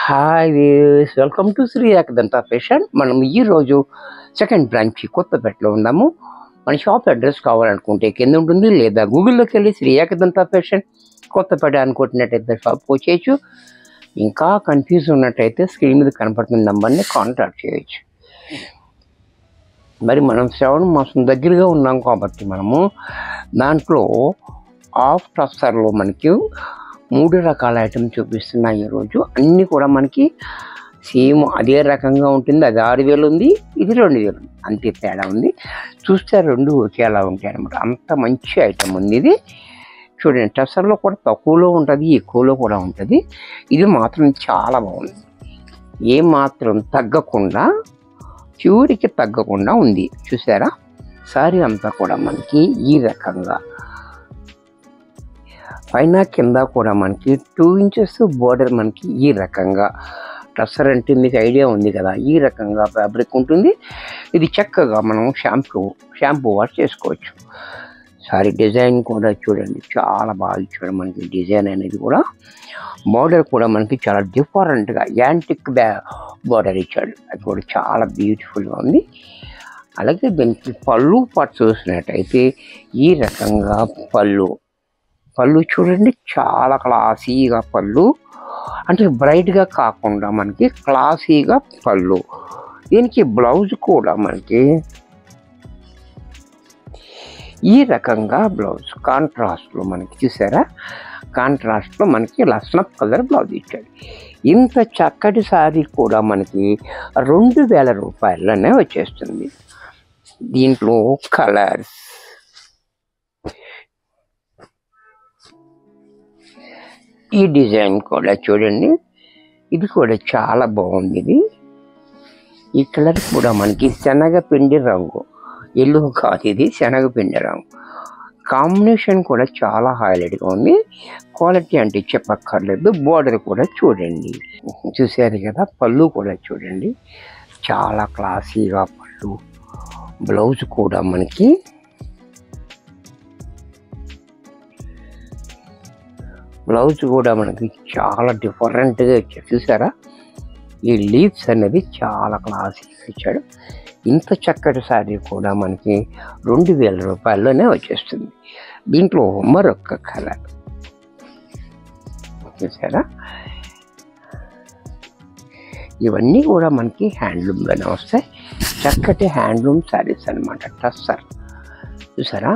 Hi viewers, welcome to Shri Ekadanta fashion. మనం ఈరోజు second branch కొత్తపేటలో ఉన్నాము. మన షాప్ అడ్రస్ కావాలనుకుంటే కింద ఉంటుంది, లేదా గూగుల్లోకి వెళ్ళి శ్రీ ఏకదంత ఫ్యాషన్ కొత్తపేట అనుకుంటున్నట్టయితే షాప్కి వచ్చేయచ్చు. ఇంకా కన్ఫ్యూజ్ ఉన్నట్టయితే స్క్రీన్ మీద కనపడుతున్న నెంబర్ని కాంటాక్ట్ చేయొచ్చు. మరి మనం శ్రావణ మాసం దగ్గరగా ఉన్నాం కాబట్టి మనము దాంట్లో ఆఫ్ టస్సర్లో మనకి 3 రకాల ఐటమ్ చూపిస్తున్నాయి. ఈరోజు అన్నీ కూడా మనకి సేమ్ అదే రకంగా ఉంటుంది. అది 6,000 ఉంది, ఇది 2,000 ఉంది, అంతే తేడా ఉంది. చూస్తే రెండు ఒకేలా ఉంటాయి అన్నమాట. అంత మంచి ఐటమ్ ఉంది ఇది. చూడండి, టస్సర్లో కూడా తక్కువలో ఉంటుంది, ఎక్కువలో కూడా ఉంటుంది. ఇది మాత్రం చాలా బాగుంది. ఏ మాత్రం తగ్గకుండా, చివరికి తగ్గకుండా ఉంది. చూసారా, సారీ అంతా కూడా మనకి ఈ రకంగా పైన కింద కూడా మనకి 2 ఇంచెస్ బోర్డర్ మనకి ఈ రకంగా. టస్సర్ అంటే మీకు ఐడియా ఉంది కదా, ఈ రకంగా ఫ్యాబ్రిక్ ఉంటుంది. ఇది చక్కగా మనం షాంపూ వాష్ చేసుకోవచ్చు. సారీ డిజైన్ కూడా చూడండి, చాలా బాగా ఇచ్చాడు మనకి డిజైన్ అనేది కూడా. బోర్డర్ కూడా మనకి చాలా డిఫరెంట్గా యాంటిక్ బోర్డర్ ఇచ్చాడు. అది కూడా చాలా బ్యూటిఫుల్గా ఉంది. అలాగే దీనికి పళ్ళు పాటు చూసినట్టయితే ఈ రకంగా పళ్ళు చూడండి, చాలా క్లాసీగా పళ్ళు, అంటే బ్రైట్గా కాకుండా మనకి క్లాసీగా పళ్ళు. దీనికి బ్లౌజ్ కూడా మనకి ఈ రకంగా బ్లౌజ్ కాంట్రాస్ట్లో మనకి చూసారా, కాంట్రాస్ట్లో మనకి లస్నప్ కలర్ బ్లౌజ్ ఇచ్చాడు. ఇంత చక్కటి శారీ కూడా మనకి 2,000 రూపాయలనే వచ్చేస్తుంది. దీంట్లో కలర్స్, ఈ డిజైన్ కూడా చూడండి, ఇది కూడా చాలా బాగుంది. ఈ కలర్ కూడా మనకి శనగపిండి రంగు, ఎల్లో కాదు, ఇది శనగపిండి రంగు. కాంబినేషన్ కూడా చాలా హైలైట్గా ఉంది. క్వాలిటీ అంటే చెప్పక్కర్లేదు. బోర్డర్ కూడా చూడండి, చూసారు కదా. పళ్ళు కూడా చూడండి, చాలా క్లాసీగా పళ్ళు. బ్లౌజ్ కూడా మనకి చాలా డిఫరెంట్గా ఇచ్చాడు. చూసారా, ఈ లీవ్స్ అనేది చాలా క్లాసీగా ఇచ్చాడు. ఇంత చక్కటి శారీ కూడా మనకి 2,000 రూపాయల్లోనే వచ్చేస్తుంది. దీంట్లో మరొక కలర్ చూసారా. ఇవన్నీ కూడా మనకి హ్యాండ్లూమ్లోనే వస్తాయి. చక్కటి హ్యాండ్లూమ్ శారీస్ అనమాట. టస్సర్ చూసారా,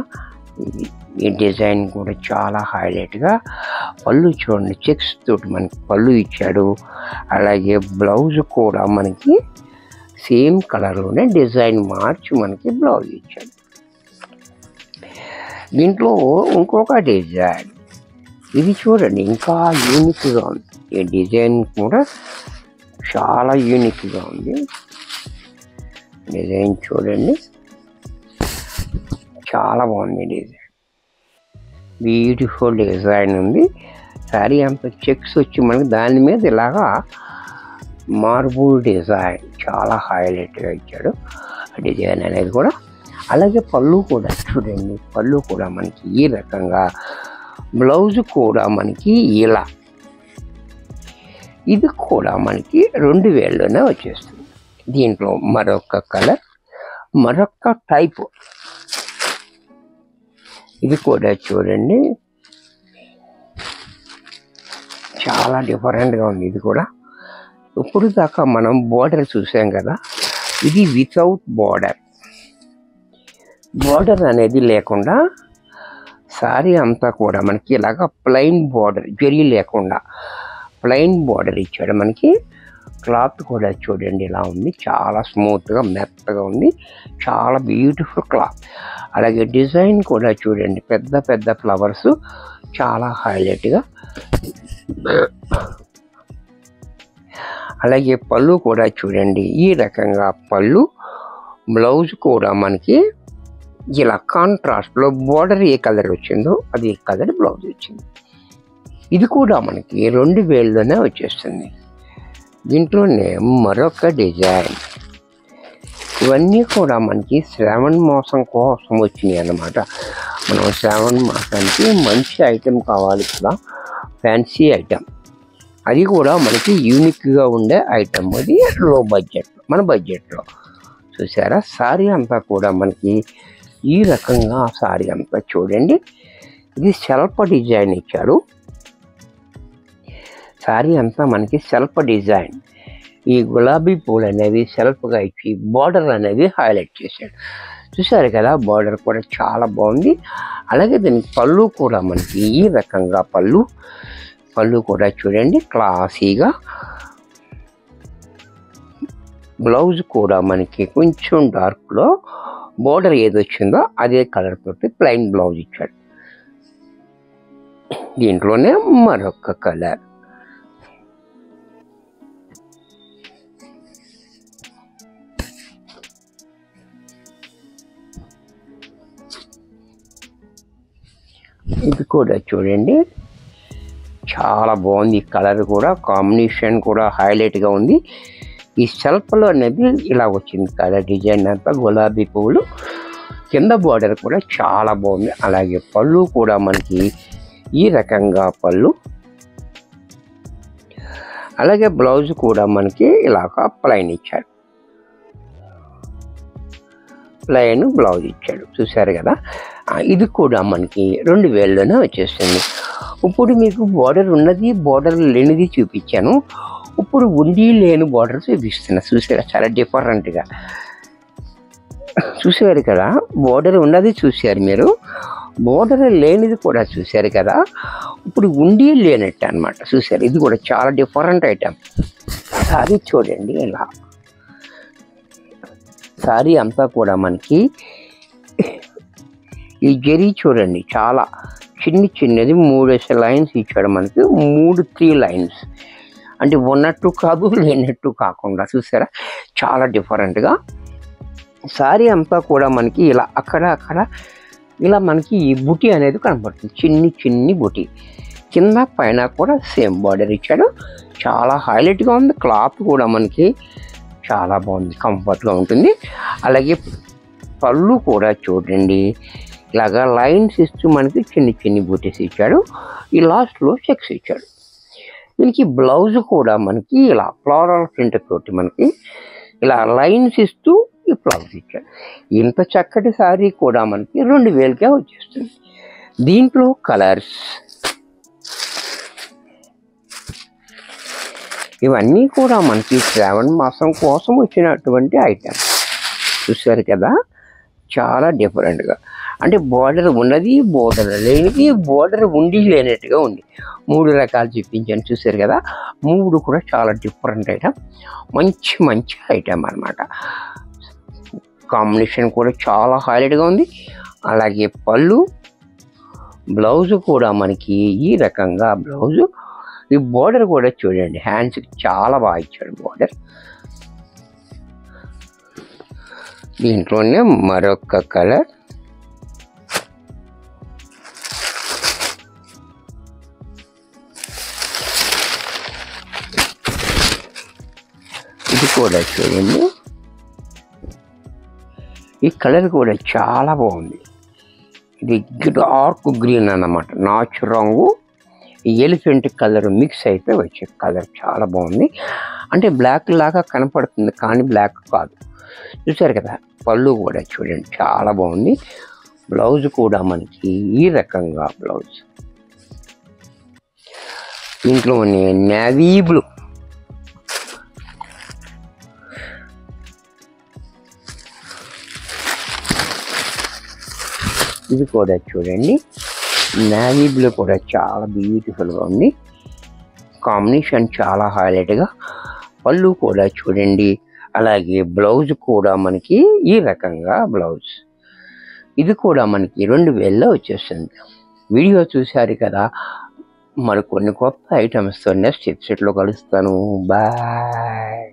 ఈ డిజైన్ కూడా చాలా హైలైట్గా. పళ్ళు చూడండి, చెక్స్ తోటి మనకి పళ్ళు ఇచ్చాడు. అలాగే బ్లౌజ్ కూడా మనకి సేమ్ కలర్లోనే డిజైన్ మార్చి మనకి బ్లౌజ్ ఇచ్చాడు. దీంట్లో ఇంకొక డిజైన్, ఇది చూడండి, ఇంకా యూనిక్గా ఉంది. ఈ డిజైన్ కూడా చాలా యూనిక్గా ఉంది. డిజైన్ చూడండి, చాలా బాగుంది డిజైన్. బ్యూటిఫుల్ డిజైన్ ఉంది. శారీ అంతా చెక్స్ వచ్చి మనకి దాని మీద ఇలాగా మార్బుల్ డిజైన్ చాలా హైలైట్గా ఇచ్చాడు డిజైన్ అనేది కూడా. అలాగే పళ్ళు కూడా చూడండి, పళ్ళు కూడా మనకి ఈ రకంగా. బ్లౌజ్ కూడా మనకి ఇలా. ఇది కూడా మనకి 2,000లోనే వచ్చేస్తుంది. దీంట్లో మరొక కలర్, మరొక టైపు. ఇది కూడా చూడండి, చాలా డిఫరెంట్గా ఉంది. ఇది కూడా ఇప్పుడు దాకా మనం బోర్డర్ చూసాం కదా, ఇది వితౌట్ బోర్డర్ అనేది లేకుండా శారీ అంతా కూడా మనకి ఇలాగా ప్లెయిన్ బోర్డర్, జరీ లేకుండా ప్లెయిన్ బోర్డర్ ఇచ్చాడు మనకి. క్లాత్ కూడా చూడండి ఇలా ఉంది, చాలా స్మూత్గా మెత్తగా ఉంది, చాలా బ్యూటిఫుల్ క్లాత్. అలాగే డిజైన్ కూడా చూడండి, పెద్ద పెద్ద ఫ్లవర్స్, చాలా హైలైట్గా. అలాగే పళ్ళు కూడా చూడండి, ఈ రకంగా పళ్ళు. బ్లౌజ్ కూడా మనకి ఇలా కాంట్రాస్ట్లో బోర్డర్ ఏ కలర్ వచ్చిందో అది ఏ కలర్ బ్లౌజ్ వచ్చింది. ఇది కూడా మనకి 2,000లోనే వచ్చేస్తుంది. దీంట్లోనే మరొక డిజైన్. ఇవన్నీ కూడా మనకి శ్రావణ మాసం కోసం వచ్చినాయి అన్నమాట. మనం శ్రావణ మాసానికి మంచి ఐటెం కావాలి కదా, ఫ్యాన్సీ ఐటెం. అది కూడా మనకి యూనిక్గా ఉండే ఐటమ్. అది లో బడ్జెట్లో, మన బడ్జెట్లో. చూసారా సారీ అంతా కూడా మనకి ఈ రకంగా సారీ అంతా చూడండి. ఇది సెల్ఫ్ డిజైన్ ఇచ్చాడు. సారీ అంతా మనకి సెల్ఫ్ డిజైన్. ఈ గులాబీ పూలు అనేవి సెల్ఫ్గా ఇచ్చి బార్డర్ అనేది హైలైట్ చేశాడు. చూసారు కదా, బార్డర్ కూడా చాలా బాగుంది. అలాగే దీనికి పళ్ళు కూడా మనకి ఈ రకంగా పళ్ళు కూడా చూడండి క్లాసీగా. బ్లౌజ్ కూడా మనకి కొంచెం డార్క్లో బార్డర్ ఏది వచ్చిందో అదే కలర్ తోటి ప్లెయిన్ బ్లౌజ్ ఇచ్చాడు. దీంట్లోనే మరొక కలర్. ఇది కూడా చూడండి చాలా బాగుంది. కలర్ కూడా కాంబినేషన్ కూడా హైలైట్గా ఉంది. ఈ సెల్ఫ్లో అనేది ఇలా వచ్చింది కలర్ డిజైన్ అంతా గులాబీ పువ్వులు. కింద బార్డర్ కూడా చాలా బాగుంది. అలాగే పళ్ళు కూడా మనకి ఈ రకంగా పళ్ళు. అలాగే బ్లౌజ్ కూడా మనకి ఇలాగా ప్లెయిన్ ఇచ్చాడు. ప్లెయిన్ బ్లౌజ్ ఇచ్చాడు. చూసారు కదా, ఇది కూడా మనకి 2000లోనే వచ్చేస్తుంది. ఇప్పుడు మీకు బార్డర్ ఉన్నది బార్డర్ లేనిది చూపించాను. ఇప్పుడు ఉంది లేని బార్డర్ చూపిస్తున్నా. చూసారా చాలా డిఫరెంట్గా. చూసారు కదా, బార్డర్ ఉన్నది చూశారు మీరు, బార్డర్ లేనిది కూడా చూశారు కదా. ఇప్పుడు ఉండి లేనట్టు అనమాట. చూసారు, ఇది కూడా చాలా డిఫరెంట్ ఐటమ్. సారీ చూడండి ఇలా. సారీ అంతా కూడా మనకి ఈ జరీ చూడండి చాలా చిన్నది 3 లైన్స్ ఇచ్చాడు మనకి. 3 లైన్స్ అంటే ఉన్నట్టు కాదు లేనట్టు కాకుండా. చూసారా చాలా డిఫరెంట్గా. సారీ అంతా కూడా మనకి ఇలా అక్కడ ఇలా మనకి ఈ బుటీ అనేది కనపడుతుంది. చిన్ని బుటీ. కింద పైన కూడా సేమ్ బార్డర్ ఇచ్చాడు. చాలా హైలైట్గా ఉంది. క్లాత్ కూడా మనకి చాలా బాగుంది, కంఫర్ట్గా ఉంటుంది. అలాగే పళ్ళు కూడా చూడండి ఇలాగా లైన్స్ ఇస్తూ మనకి చిన్ని బూటీస్ ఇచ్చాడు. ఈ లాస్ట్లో చెక్స్ ఇచ్చాడు. దీనికి బ్లౌజ్ కూడా మనకి ఇలా ఫ్లోరల్ ప్రింట్ తోటి మనకి ఇలా లైన్స్ ఇస్తూ ఈ బ్లౌజ్ ఇచ్చాడు. ఇంత చక్కటి సారీ కూడా మనకి 2000కే వచ్చేస్తుంది. దీంట్లో కలర్స్ ఇవన్నీ కూడా మనకి శ్రావణ మాసం కోసం వచ్చినటువంటి ఐటమ్. చూసారు కదా, చాలా డిఫరెంట్గా. అంటే బార్డర్ ఉన్నది బార్డర్ లేనిది బార్డర్ ఉండి లేనట్టుగా ఉంది. 3 రకాలు చూపించాను. చూసారు కదా, 3 కూడా చాలా డిఫరెంట్ ఐటమ్. మంచి ఐటమ్ అనమాట. కాంబినేషన్ కూడా చాలా హైలైట్గా ఉంది. అలాగే పళ్ళు, బ్లౌజ్ కూడా మనకి ఈ రకంగా బ్లౌజు. ఈ బార్డర్ కూడా చూడండి హ్యాండ్స్కి చాలా బాగా ఇచ్చాడు బార్డర్. దీంట్లోనే మరొక కలర్. ఇది కూడా చూడండి, ఈ కలర్ కూడా చాలా బాగుంది. ఇది డార్క్ గ్రీన్ అన్నమాట. నాచు రంగు ఎలిఫెంట్ కలర్ మిక్స్ అయితే వచ్చే కలర్ చాలా బాగుంది. అంటే బ్లాక్ లాగా కనపడుతుంది కానీ బ్లాక్ కాదు. చూసారు కదా, పళ్ళు కూడా చూడండి చాలా బాగుంది. బ్లౌజ్ కూడా మనకి ఈ రకంగా బ్లౌజ్. దీంట్లో నేవీ బ్లూ. ఇది కూడా చూడండి నేవీ బ్లూ కూడా చాలా బ్యూటిఫుల్గా ఉంది. కాంబినేషన్ చాలా హైలైట్గా. పళ్ళు కూడా చూడండి. అలాగే బ్లౌజ్ కూడా మనకి ఈ రకంగా బ్లౌజ్. ఇది కూడా మనకి 2000లో వచ్చేస్తుంది. వీడియో చూశారు కదా, మరికొన్ని కొత్త ఐటమ్స్తో నెక్స్ట్ ఎపిసోడ్లో కలుస్తాను. బాయ్.